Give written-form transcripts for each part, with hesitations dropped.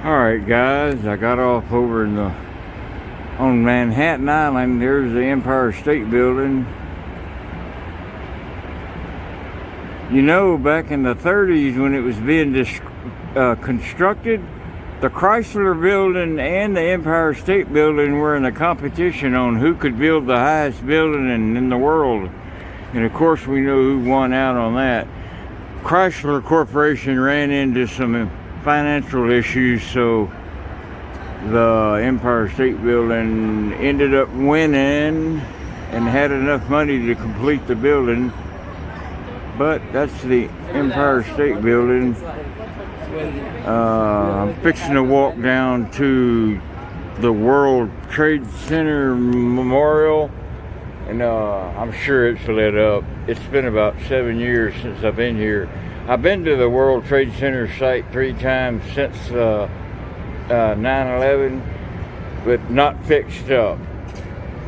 Alright guys, I got off over on Manhattan Island. There's the Empire State Building. You know, back in the 30s when it was being constructed, the Chrysler Building and the Empire State Building were in a competition on who could build the highest building in the world. And of course we know who won out on that. Chrysler Corporation ran into some financial issues, so the Empire State Building ended up winning and had enough money to complete the building. But that's the Empire State Building. I'm fixing to walk down to the World Trade Center Memorial, and I'm sure it's lit up. It's been about 7 years since I've been here. I've been to the World Trade Center site 3 times since 9/11, but not fixed up.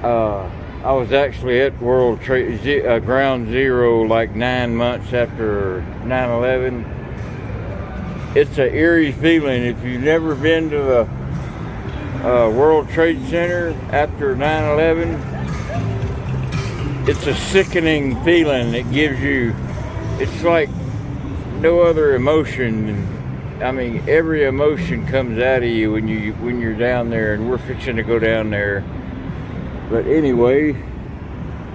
I was actually at World Trade Ground Zero like 9 months after 9/11. It's an eerie feeling. If you've never been to the World Trade Center after 9/11, it's a sickening feeling it gives you. It's like no other emotion. I mean, every emotion comes out of you when you're down there, and we're fixing to go down there. But anyway,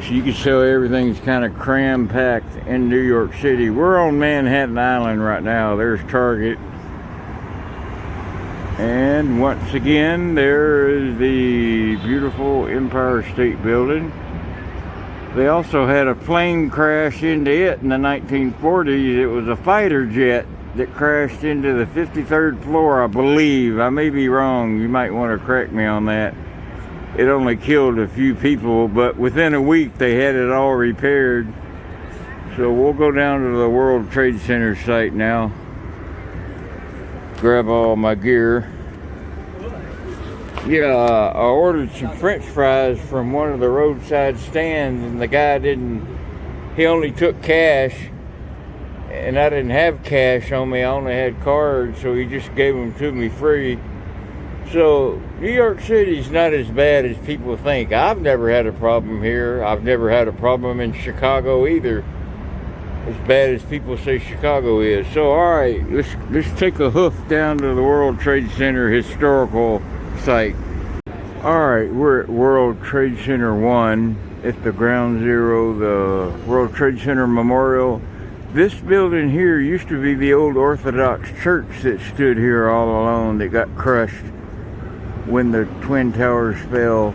so you can tell everything's kind of cram-packed in New York City. We're on Manhattan Island right now. There's Target. And once again, there is the beautiful Empire State Building. They also had a plane crash into it in the 1940s. It was a fighter jet that crashed into the 53rd floor, I believe. I may be wrong. You might want to correct me on that. It only killed a few people, but within a week they had it all repaired. So we'll go down to the World Trade Center site now. Grab all my gear. Yeah, I ordered some French fries from one of the roadside stands, and the guy he only took cash, and I didn't have cash on me. I only had cards, so he just gave them to me free. So New York City's not as bad as people think. I've never had a problem here. I've never had a problem in Chicago either, as bad as people say Chicago is. So all right, let's take a hoof down to the World Trade Center historical site. All right, we're at World Trade Center 1 at the Ground Zero, the World Trade Center Memorial. This building here used to be the old Orthodox church that stood here all alone, that got crushed when the Twin Towers fell.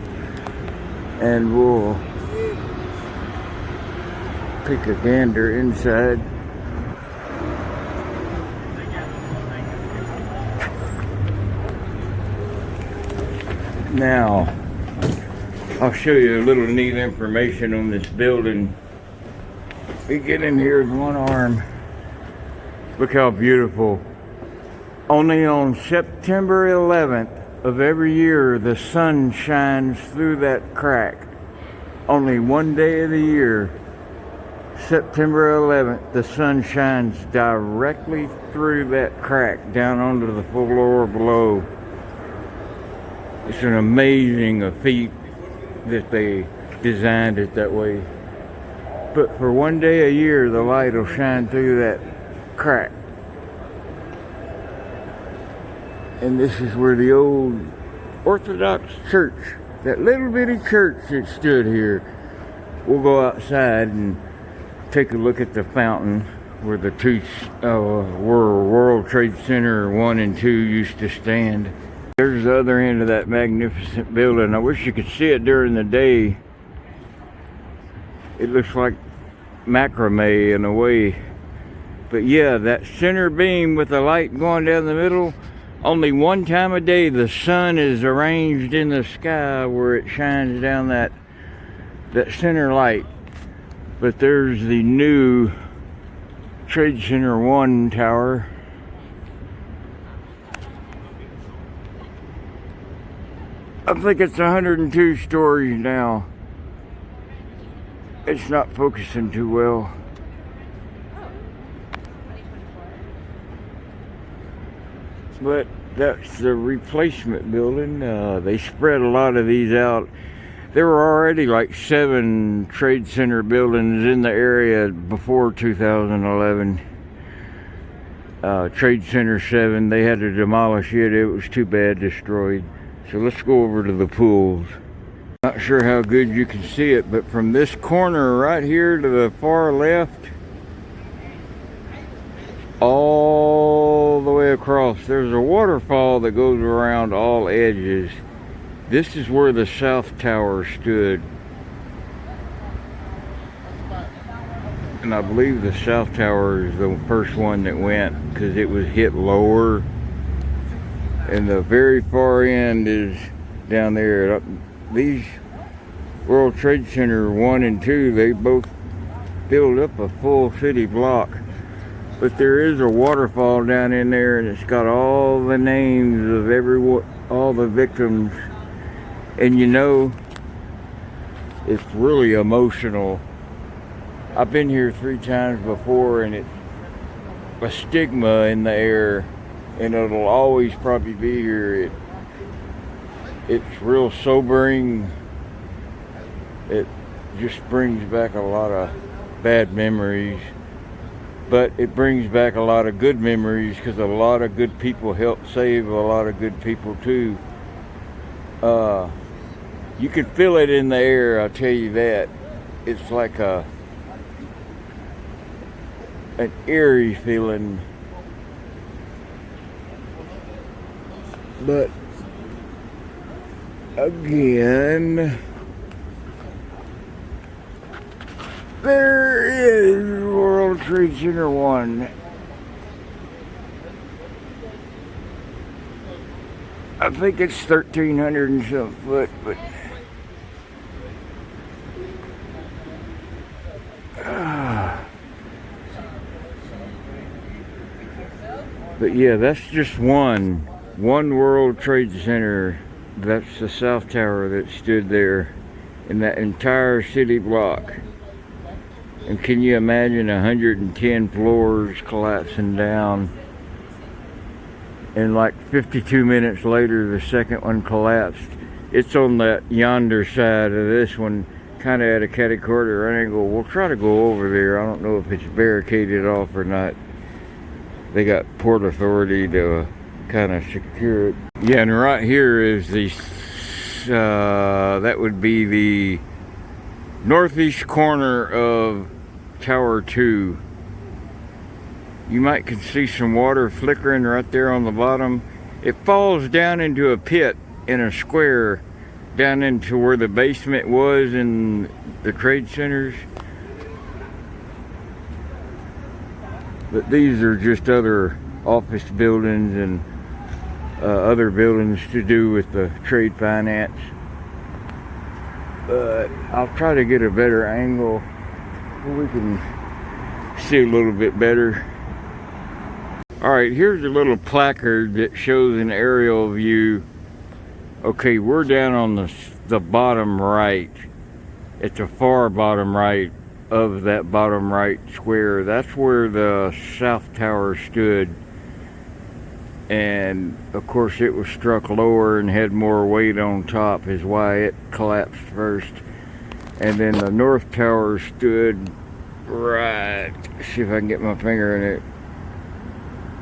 And we'll take a gander inside. Now, I'll show you a little neat information on this building. We get in here with one arm. Look how beautiful. Only on September 11th of every year, the sun shines through that crack. Only one day of the year, September 11th, the sun shines directly through that crack down onto the floor below. It's an amazing feat that they designed it that way. But for one day a year, the light will shine through that crack. And this is where the old Orthodox church, that little bitty church that stood here. We'll go outside and take a look at the fountain where the World Trade Center 1 and 2 used to stand. There's the other end of that magnificent building. I wish you could see it during the day. It looks like macrame in a way. But yeah, that center beam with the light going down the middle, only one time a day the sun is arranged in the sky where it shines down that center light. But there's the new Trade Center 1 tower. I think it's 102 stories now. It's not focusing too well. But that's the replacement building. They spread a lot of these out. There were already like 7 trade center buildings in the area before 2011. Trade Center 7, they had to demolish it. It was too bad, destroyed. So let's go over to the pools. Not sure how good you can see it, but from this corner right here to the far left, all the way across, there's a waterfall that goes around all edges. This is where the South Tower stood. And I believe the South Tower is the first one that went because it was hit lower. And the very far end is down there. These World Trade Center 1 and 2, they both filled up a full city block. But there is a waterfall down in there, and it's got all the names of all the victims. And you know, it's really emotional. I've been here 3 times before, and it's a stigma in the air, and it'll always probably be here. It's real sobering. It just brings back a lot of bad memories, but it brings back a lot of good memories because a lot of good people helped save a lot of good people too. You can feel it in the air, I'll tell you that. It's like an eerie feeling. But again, there is World Trade Center 1. I think it's 1,300 and some foot, but yeah, that's just one World Trade Center. That's the South Tower that stood there in that entire city block. And can you imagine 110 floors collapsing down? And like 52 minutes later, the second one collapsed. It's on that yonder side of this one, kind of at a catty-corner angle. We'll try to go over there. I don't know if it's barricaded off or not. They got Port Authority to kind of secure it. Yeah, and right here is the, that would be the northeast corner of Tower 2. You might can see some water flickering right there on the bottom. It falls down into a pit in a square down into where the basement was in the trade centers. But these are just other office buildings and other buildings to do with the trade finance. But I'll try to get a better angle where we can see a little bit better. Alright, here's a little placard that shows an aerial view. Okay, we're down on the bottom right, at the far bottom right of that bottom right square. That's where the South Tower stood. And of course it was struck lower and had more weight on top, is why it collapsed first. And then the North Tower stood right, see if I can get my finger in it,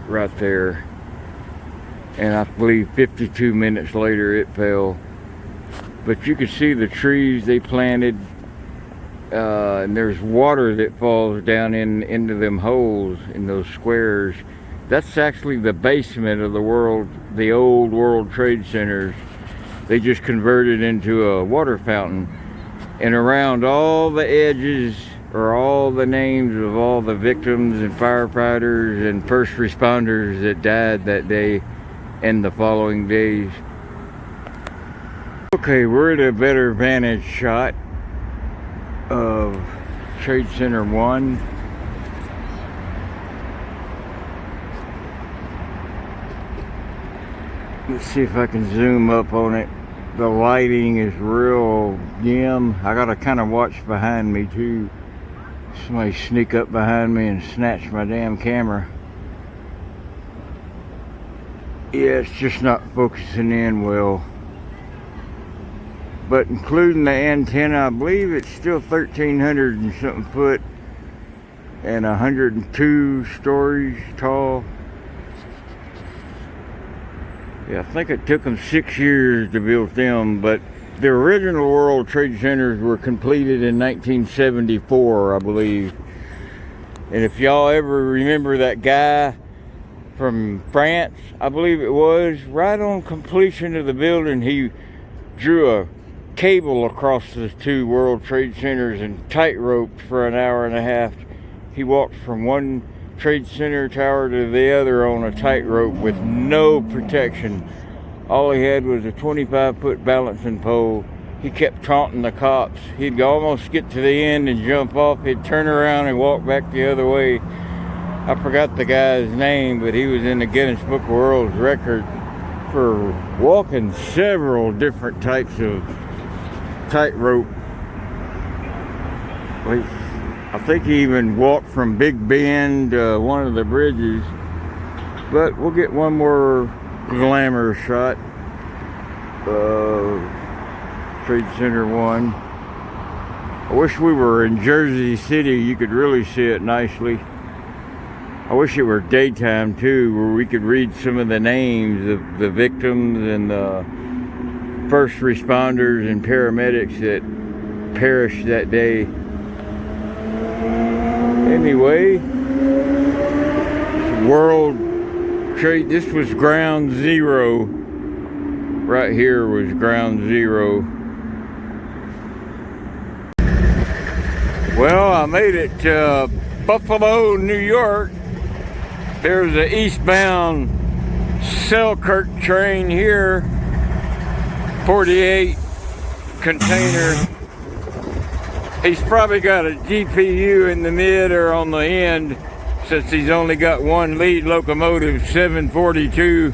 right there. And I believe 52 minutes later it fell. But you can see the trees they planted, and there's water that falls down into them holes in those squares. That's actually the basement of the old World Trade Centers. They just converted into a water fountain. And around all the edges are all the names of all the victims and firefighters and first responders that died that day and the following days. Okay, we're at a better vantage shot of Trade Center 1. Let's see if I can zoom up on it. The lighting is real dim. I gotta kind of watch behind me too. Somebody sneak up behind me and snatch my damn camera. Yeah, it's just not focusing in well. But including the antenna, I believe it's still 1,300 and something foot and 102 stories tall. Yeah, I think it took them 6 years to build them, but the original World Trade Centers were completed in 1974, I believe. And if y'all ever remember that guy from France, I believe it was, right on completion of the building, he drew a cable across the two World Trade Centers and tight-roped for an hour and a half. He walked from one Trade Center tower to the other on a tightrope with no protection. All he had was a 25-foot balancing pole. He kept taunting the cops. He'd almost get to the end and jump off. He'd turn around and walk back the other way. I forgot the guy's name, but he was in the Guinness Book of World Records for walking several different types of tightrope. I think he even walked from Big Bend to one of the bridges. But we'll get one more glamorous shot. Trade Center 1. I wish we were in Jersey City. You could really see it nicely. I wish it were daytime too, where we could read some of the names of the victims and the first responders and paramedics that perished that day. Anyway, World Trade, this was ground zero. Right here was ground zero. Well, I made it to Buffalo, New York. There's an eastbound Selkirk train here. 48 container. He's probably got a GPU in the mid or on the end, since he's only got one lead locomotive, 742.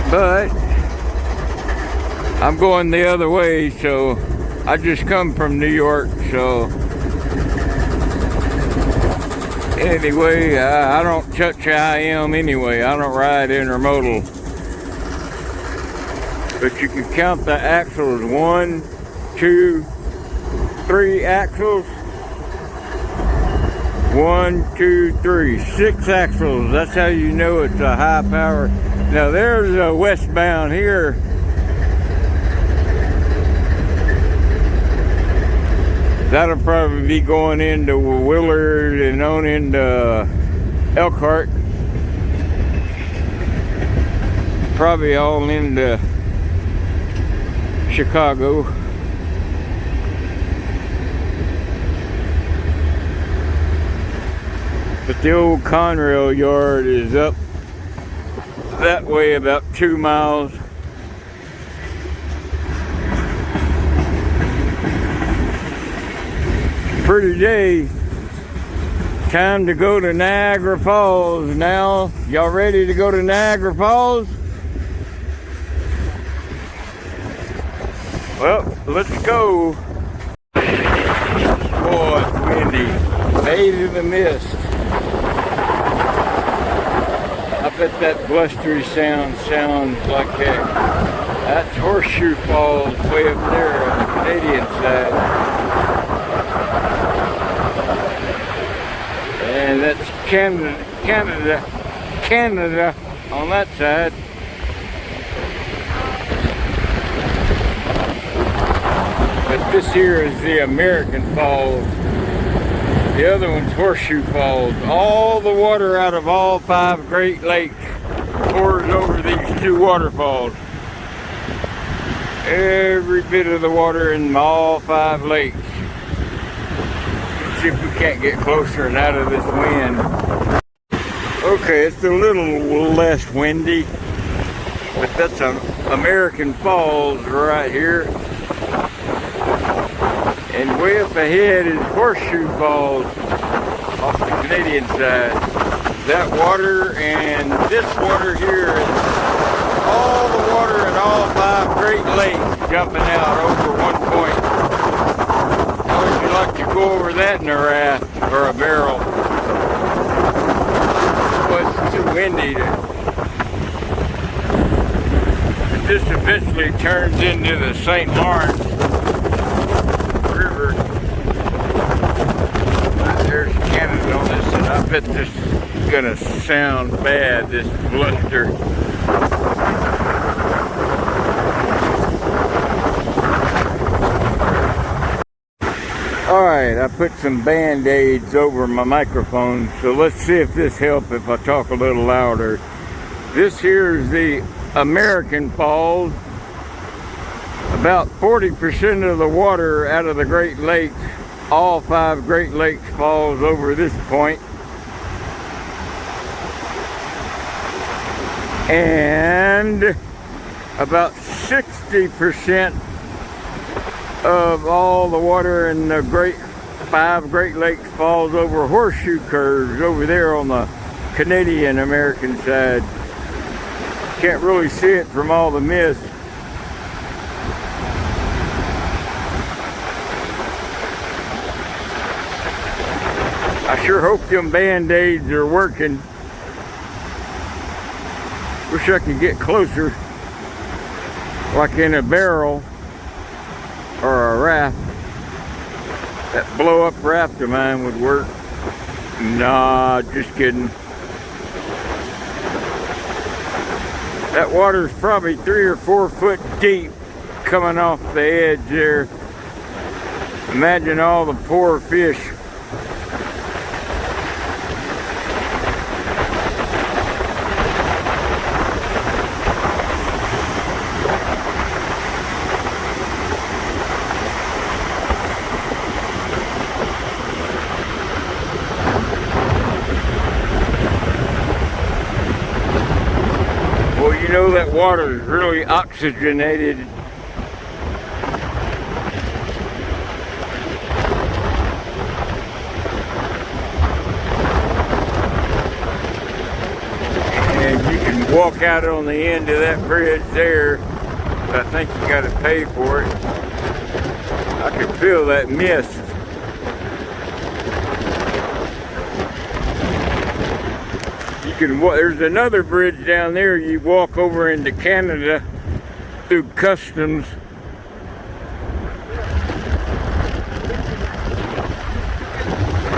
But I'm going the other way, so I just come from New York, so anyway, I don't touch IM anyway. I don't ride intermodal. But you can count the axles. 1, 2, 3 axles. 1, 2, 3. 6 axles. That's how you know it's a high power. Now there's a westbound here. That'll probably be going into Willard and on into Elkhart. Probably all into Chicago. But the old Conrail yard is up that way about 2 miles. Pretty day. Time to go to Niagara Falls now. Y'all ready to go to Niagara Falls? Well, let's go. Boy, it's windy. Made in the mist. I bet that blustery sound sounds like heck. That's Horseshoe Falls way up there on the Canadian side. And that's Canada on that side. But this here is the American Falls. The other one's Horseshoe Falls. All the water out of all 5 Great Lakes pours over these 2 waterfalls. Every bit of the water in all 5 lakes. Let's see if we can't get closer and out of this wind. Okay, it's a little less windy, but that's American Falls right here. And way up ahead is Horseshoe Falls off the Canadian side. That water and this water here is all the water in all 5 Great Lakes jumping out over one point. How would you like to go over that in a raft or a barrel? windy. This eventually turns into the St. Lawrence River. There's Canada on this, and I bet this is gonna sound bad, this bluster. Alright, I put some band-aids over my microphone, so let's see if this helps if I talk a little louder. This here is the American Falls. About 40% of the water out of the Great Lakes, all 5 Great Lakes falls over this point. And about 60% of all the water in the 5 Great Lakes falls over horseshoe curves over there on the Canadian American side. Can't really see it from all the mist. I sure hope them band-aids are working. Wish I could get closer, like in a barrel or a raft. That blow-up raft of mine would work. Nah, just kidding. That water's probably 3 or 4 foot deep coming off the edge there. Imagine all the poor fish. Well, you know that water is really oxygenated. And you can walk out on the end of that bridge there. I think you got to pay for it. I can feel that mist. There's another bridge down there. You walk over into Canada through customs.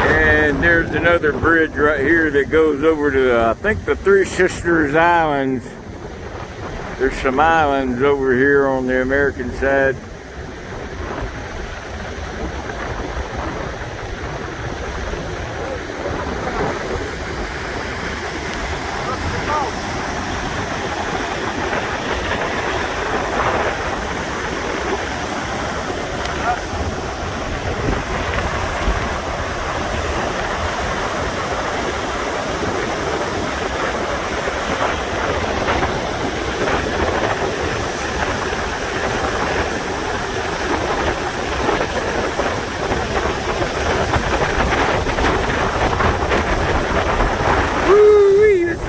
And there's another bridge right here that goes over to, I think, the Three Sisters Islands. There's some islands over here on the American side.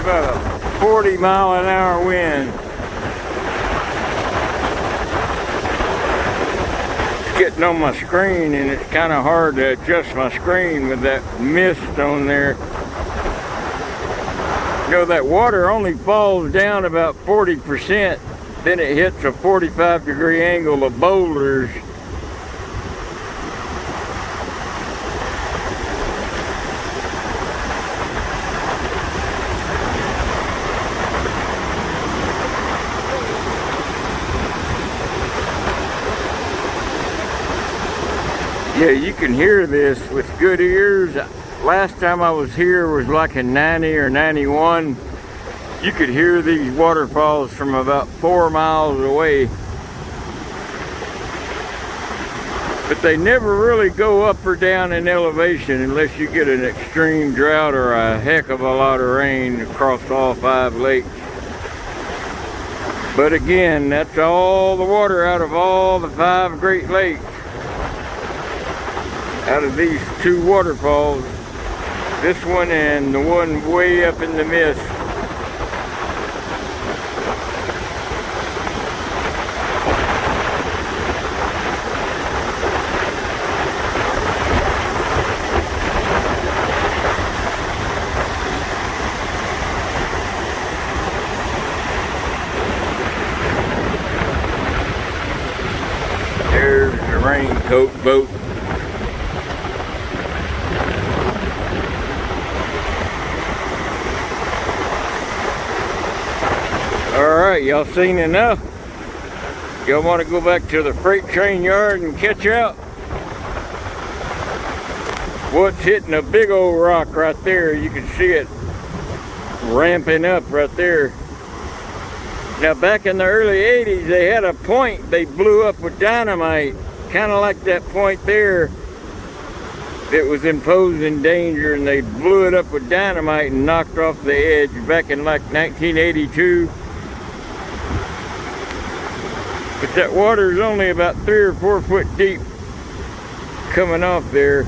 About a 40-mile-an-hour wind. It's getting on my screen, and it's kind of hard to adjust my screen with that mist on there. You know, that water only falls down about 40%, then it hits a 45-degree angle of boulders. Yeah, you can hear this with good ears. Last time I was here was like in 90 or 91. You could hear these waterfalls from about 4 miles away. But they never really go up or down in elevation unless you get an extreme drought or a heck of a lot of rain across all 5 lakes. But again, that's all the water out of all the 5 Great Lakes. Out of these 2 waterfalls, this one and the one way up in the mist. Coat boat. Alright, y'all seen enough? Y'all want to go back to the freight train yard and catch out? What's hitting a big old rock right there? You can see it ramping up right there. Now back in the early 80s, they had a point they blew up with dynamite, kind of like that point there that was imposing danger, and they blew it up with dynamite and knocked off the edge back in like 1982. But that water is only about 3 or 4 foot deep coming off there.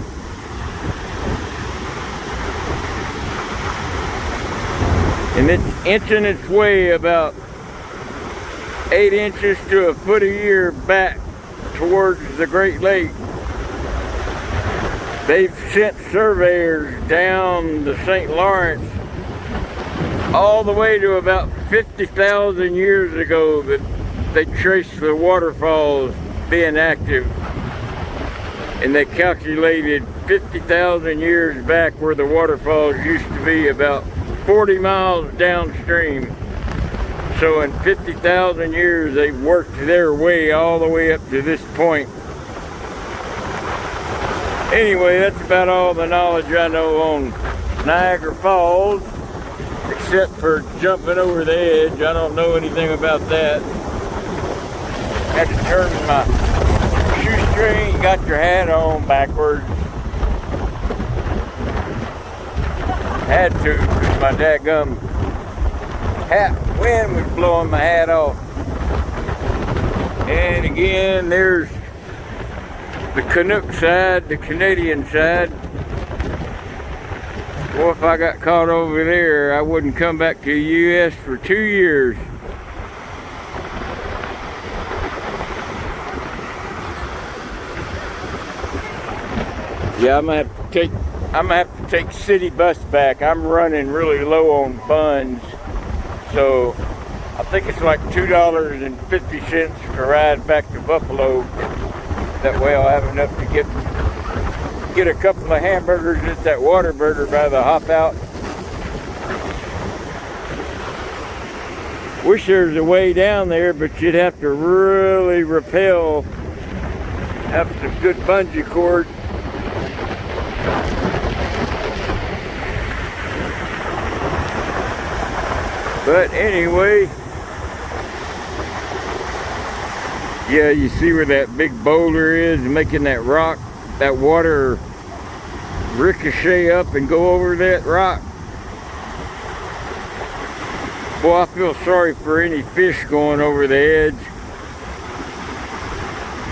And it's inching its way about 8 inches to a foot a year back towards the Great Lake. They've sent surveyors down the St. Lawrence all the way to about 50,000 years ago that they traced the waterfalls being active. And they calculated 50,000 years back where the waterfalls used to be, about 40 miles downstream. So in 50,000 years, they've worked their way all the way up to this point. Anyway, that's about all the knowledge I know on Niagara Falls, except for jumping over the edge. I don't know anything about that. Had to turn my shoestring, got your hat on backwards. Had to, because my dadgum wind was blowing my hat off. And again, there's the Canuck side, the Canadian side. Well, if I got caught over there, I wouldn't come back to the U.S. for 2 years. Yeah, I'm gonna have to take city bus back. I'm running really low on funds, so I think it's like $2.50 to ride back to Buffalo. That way I'll have enough to get a couple of hamburgers at that Whataburger by the Hop Out. Wish there was a way down there, but you'd have to really rappel, have some good bungee cord. But anyway, yeah, you see where that big boulder is making that rock, that water ricochet up and go over that rock. Boy, I feel sorry for any fish going over the edge.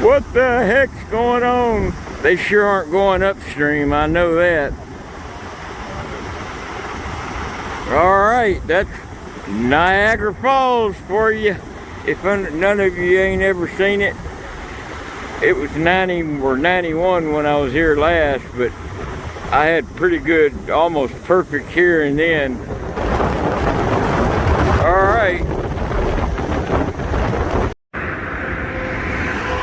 What the heck's going on? They sure aren't going upstream, I know that. All right, that's Niagara Falls for you. If none of you ain't ever seen it, it was 90 or 91 when I was here last, but I had pretty good, almost perfect hearing then. All right.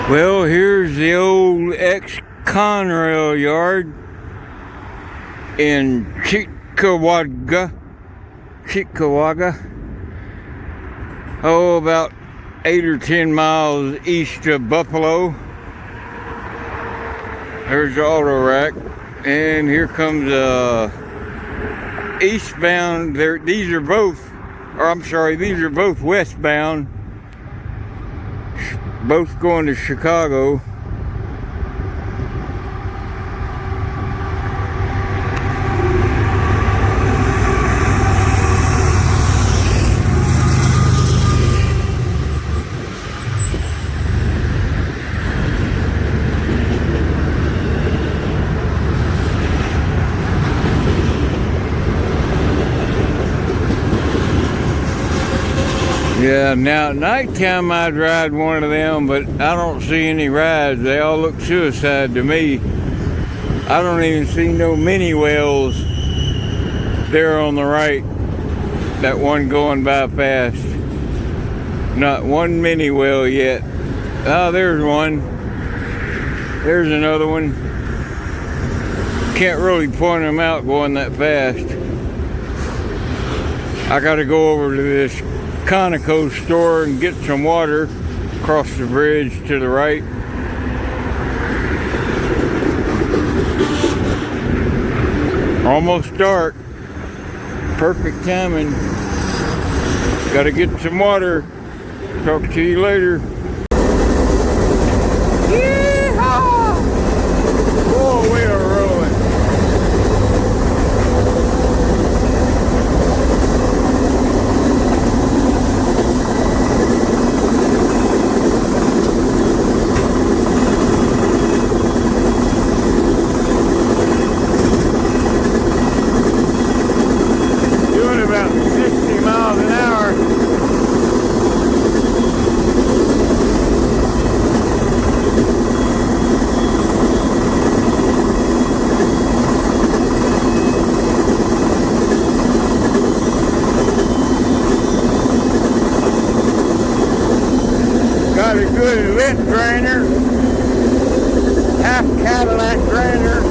Well, here's the old ex-Conrail yard in Cheektowaga. Oh, about 8 or 10 miles east of Buffalo. There's the auto rack, and here comes eastbound. These are both westbound, both going to Chicago. Yeah, now at nighttime I'd ride one of them, but I don't see any rides. They all look suicide to me. I don't even see no mini whales there on the right. That one going by fast. Not one mini whale yet. Oh, there's one. There's another one. Can't really point them out going that fast. I gotta go over to this Conoco store and get some water across the bridge to the right. Almost dark. Perfect timing. Gotta get some water. Talk to you later. Yeehaw! Whoa, we are rolling. Doing about 60 miles an hour. Got a good lint drainer, half Cadillac drainer.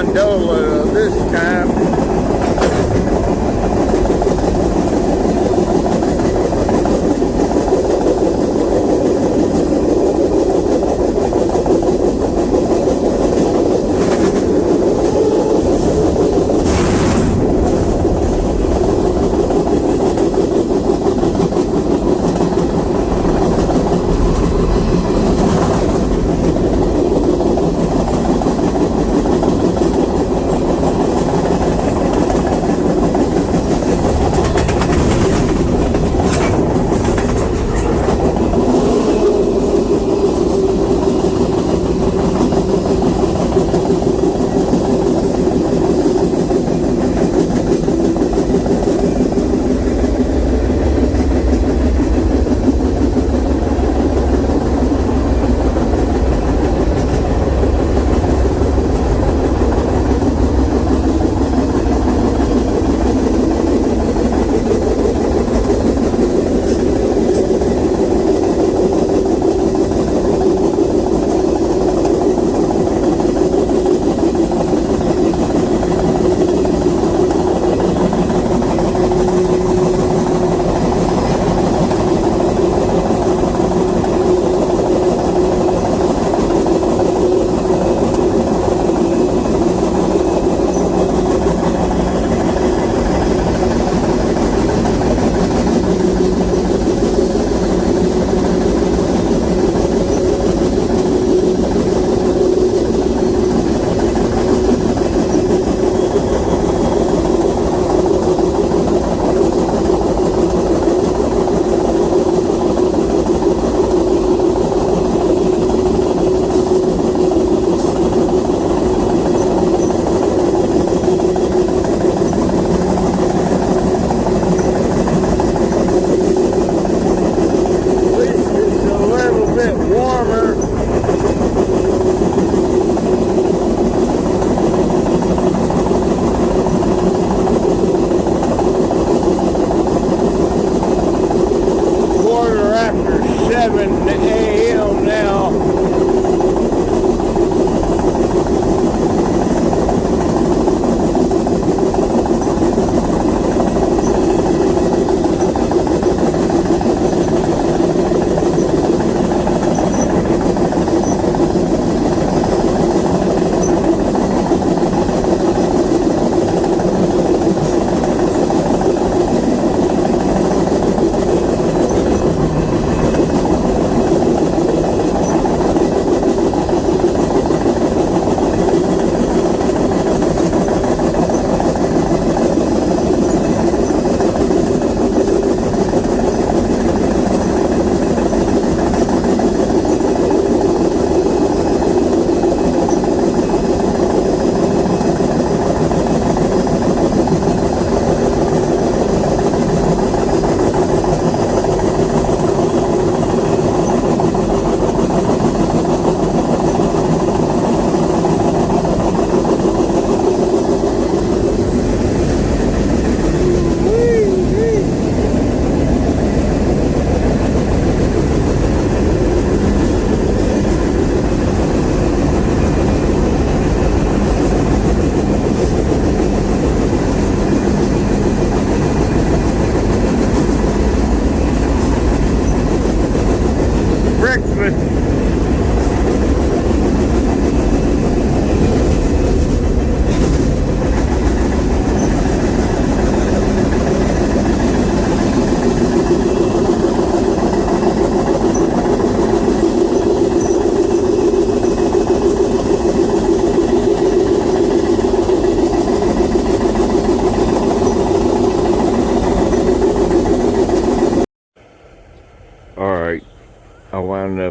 gondola this time.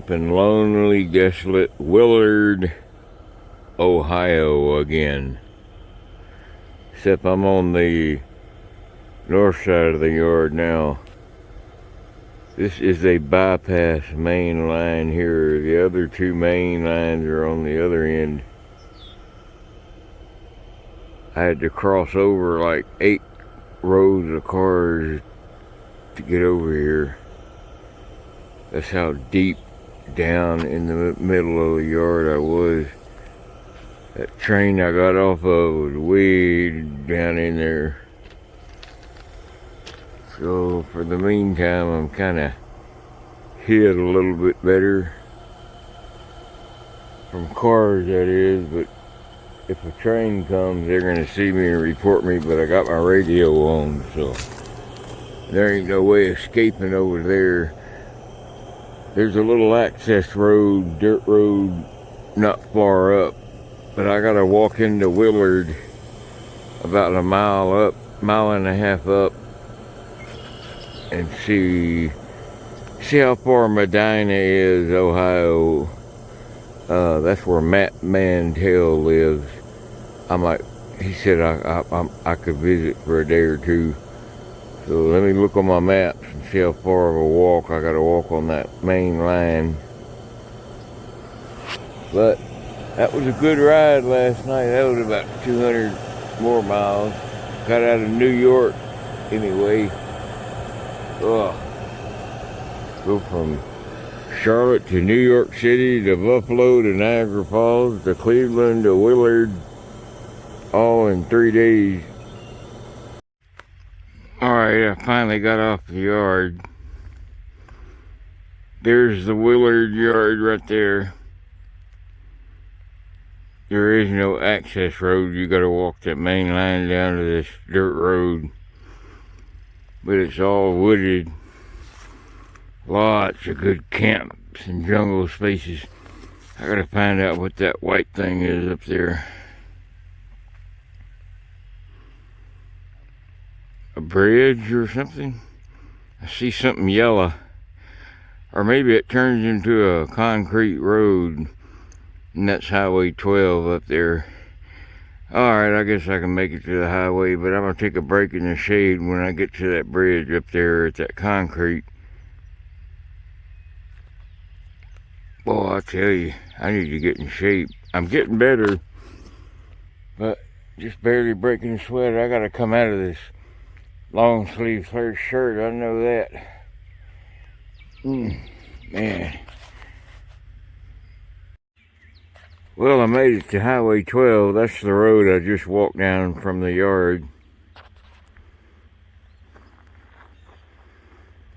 up in lonely, desolate Willard, Ohio again. Except I'm on the north side of the yard now. This is a bypass main line here. The other two main lines are on the other end. I had to cross over like 8 rows of cars to get over here. That's how deep down in the middle of the yard I was. That train I got off of was way down in there. So for the meantime, I'm kind of hid a little bit better from cars, that is, but if a train comes, they're going to see me and report me, but I got my radio on, so there ain't no way of escaping over there. There's a little access road, dirt road, not far up, but I got to walk into Willard about a mile up, mile and a half up, and see how far Medina is, Ohio. That's where Matt Mantell lives. He said I could visit for a day or two. So let me look on my maps and see how far of a walk I gotta walk on that main line. But that was a good ride last night. That was about 200 more miles. Got out of New York anyway. Ugh. Go from Charlotte to New York City to Buffalo to Niagara Falls to Cleveland to Willard, all in 3 days. Alright, I finally got off the yard. There's the Willard yard right there. There is no access road. You gotta walk that main line down to this dirt road. But it's all wooded. Lots of good camps and jungle spaces. I gotta find out what that white thing is up there. A bridge or something? I see something yellow. Or maybe it turns into a concrete road. And that's Highway 12 up there. Alright, I guess I can make it to the highway, but I'm gonna take a break in the shade when I get to that bridge up there at that concrete. Boy, I tell you, I need to get in shape. I'm getting better, but just barely breaking the sweat. I gotta come out of this long sleeve first shirt, I know that. Man. Well, I made it to Highway 12. That's the road I just walked down from the yard.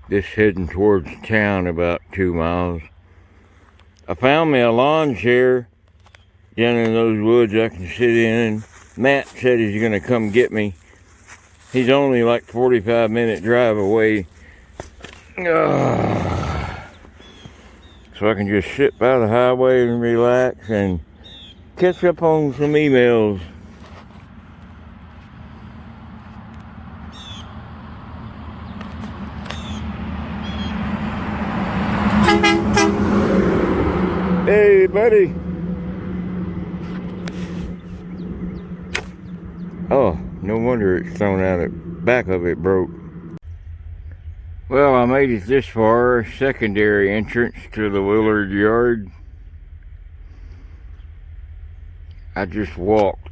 Just heading towards town about 2 miles. I found me a lawn chair down in those woods I can sit in. Matt said he's gonna come get me. He's only like 45-minute drive away. So I can just sit by the highway and relax and catch up on some emails. Hey, buddy. Oh, no wonder it's thrown out. The back of it broke. Well, I made it this far. Secondary entrance to the Willard yard. I just walked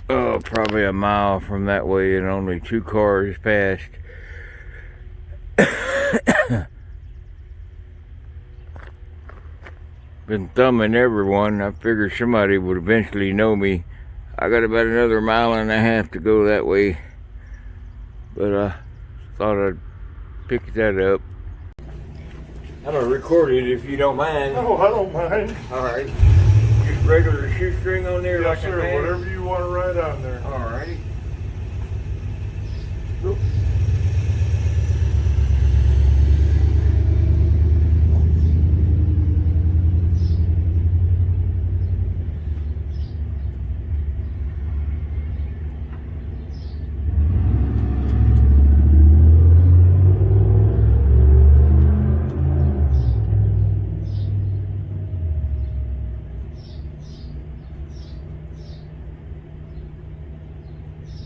probably a mile from that way, and only 2 cars passed. Been thumbing everyone. I figured somebody would eventually know me. I got about another 1.5 miles to go that way, but I thought I'd pick that up. I'm gonna record it if you don't mind. Oh, I don't mind. All right. Just regular shoestring on there? Yes, sir. Whatever you want to write on there. All righty.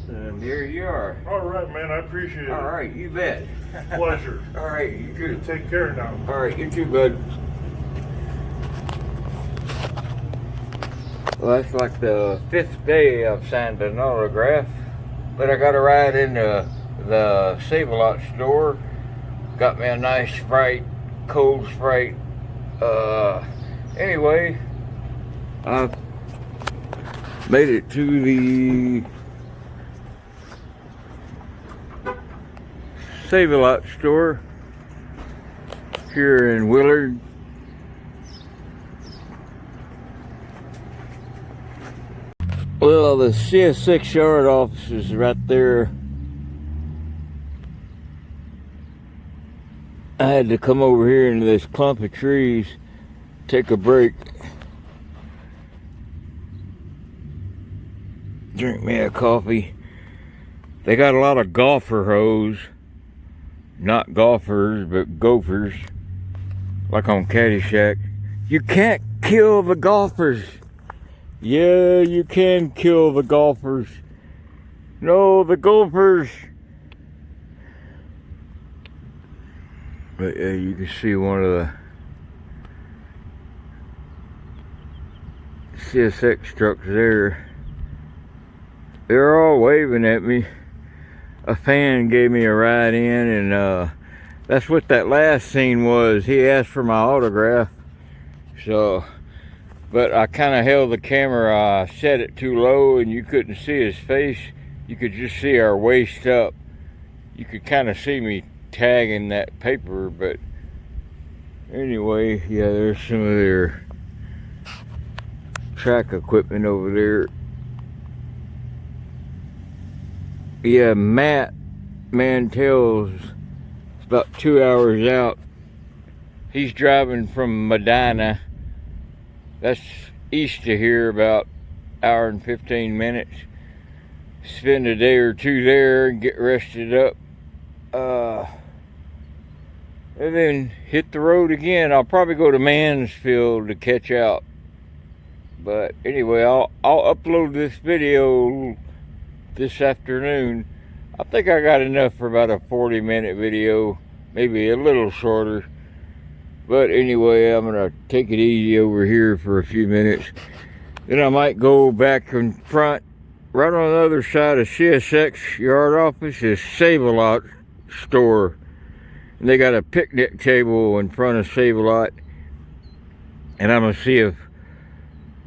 And there you are. All right, man. I appreciate it. All right, you bet. Pleasure. All right, you too. Take care now. All right, you too, bud. Well, that's like the 5th day I've signed an autograph, but I got a ride into the Save-A-Lot store. Got me a nice Sprite, cold Sprite. Anyway, I've Made it to the Save-A-Lot store here in Willard. Well, the CS6 yard office is right there. I had to come over here into this clump of trees, take a break, drink me a coffee. They got a lot of golfer hoes, not golfers, but gophers, like on Caddyshack. You can't kill the golfers. Yeah, you can kill the golfers. No, the golfers. But yeah, you can see one of the CSX trucks there. They're all waving at me. A fan gave me a ride in, and that's what that last scene was. He asked for my autograph. So, but I kind of held the camera, I set it too low and you couldn't see his face. You could just see our waist up. You could kind of see me tagging that paper, but anyway, yeah, there's some of their track equipment over there. Yeah, Matt Mantell's about 2 hours out. He's driving from Medina. That's east of here, about an hour and 15 minutes. Spend a day or two there and get rested up. And then hit the road again. I'll probably go to Mansfield to catch out. But anyway, I'll upload this video this afternoon. I think I got enough for about a 40-minute video, maybe a little shorter. But anyway, I'm gonna take it easy over here for a few minutes. Then I might go back in front. Right on the other side of CSX yard office is Save-A-Lot store. And they got a picnic table in front of Save-A-Lot. And I'm gonna see if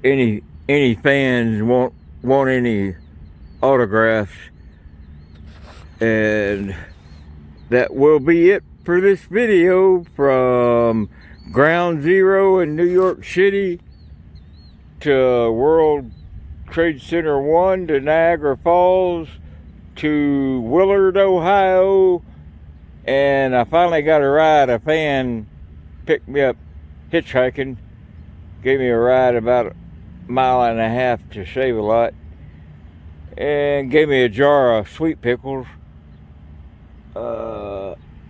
any fans want any autographs. And that will be it for this video, from Ground Zero in New York City to World Trade Center 1 to Niagara Falls to Willard, Ohio. And I finally got a ride. A fan picked me up hitchhiking, gave me a ride about a mile and a half to Save-A-Lot, and gave me a jar of sweet pickles.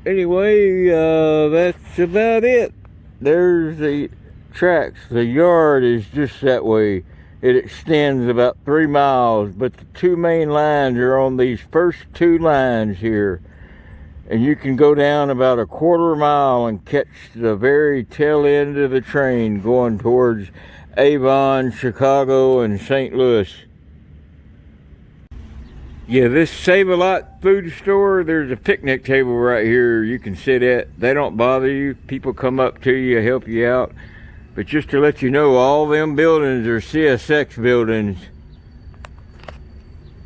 Anyway, that's about it. There's the tracks. The yard is just that way. It extends about 3 miles, but the two main lines are on these first two lines here. And you can go down about a quarter mile and catch the very tail end of the train going towards Avon, Chicago, and St. Louis. Yeah, this Save-A-Lot food store, there's a picnic table right here you can sit at. They don't bother you. People come up to you, help you out. But just to let you know, all them buildings are CSX buildings.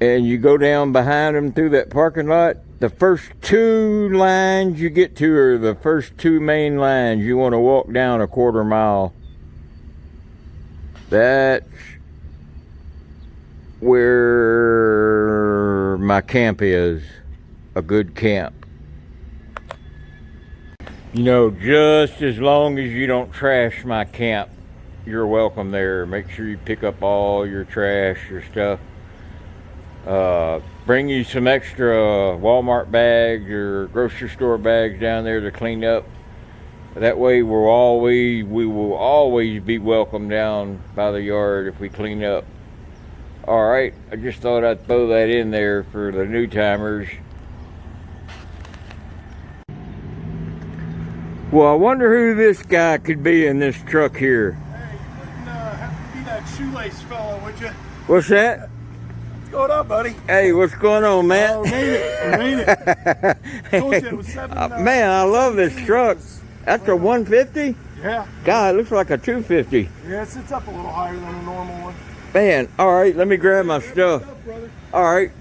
And you go down behind them through that parking lot. The first two lines you get to are the first two main lines. You want to walk down a quarter mile. That's where my camp is. A good camp. You know, just as long as you don't trash my camp, you're welcome there. Make sure you pick up all your trash, your stuff. Bring you some extra Walmart bags or grocery store bags down there to clean up. That way we will always be welcome down by the yard if we clean up. Alright, I just thought I'd throw that in there for the new timers. Well, I wonder who this guy could be in this truck here. Hey, you wouldn't have to be that shoelace fella, would you? What's that? What's going on, buddy? Hey, what's going on, Matt? Oh, made it. Told you it was 7. Man, I love this truck. That's a 150? Yeah, Yeah. God, it looks like a 250. Yeah, it sits up a little higher than a normal one. Man, all right, let me grab my Good stuff. brother. All right.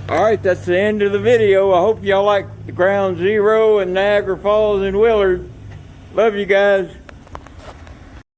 All right, that's the end of the video. I hope y'all like the Ground Zero and Niagara Falls and Willard. Love you guys.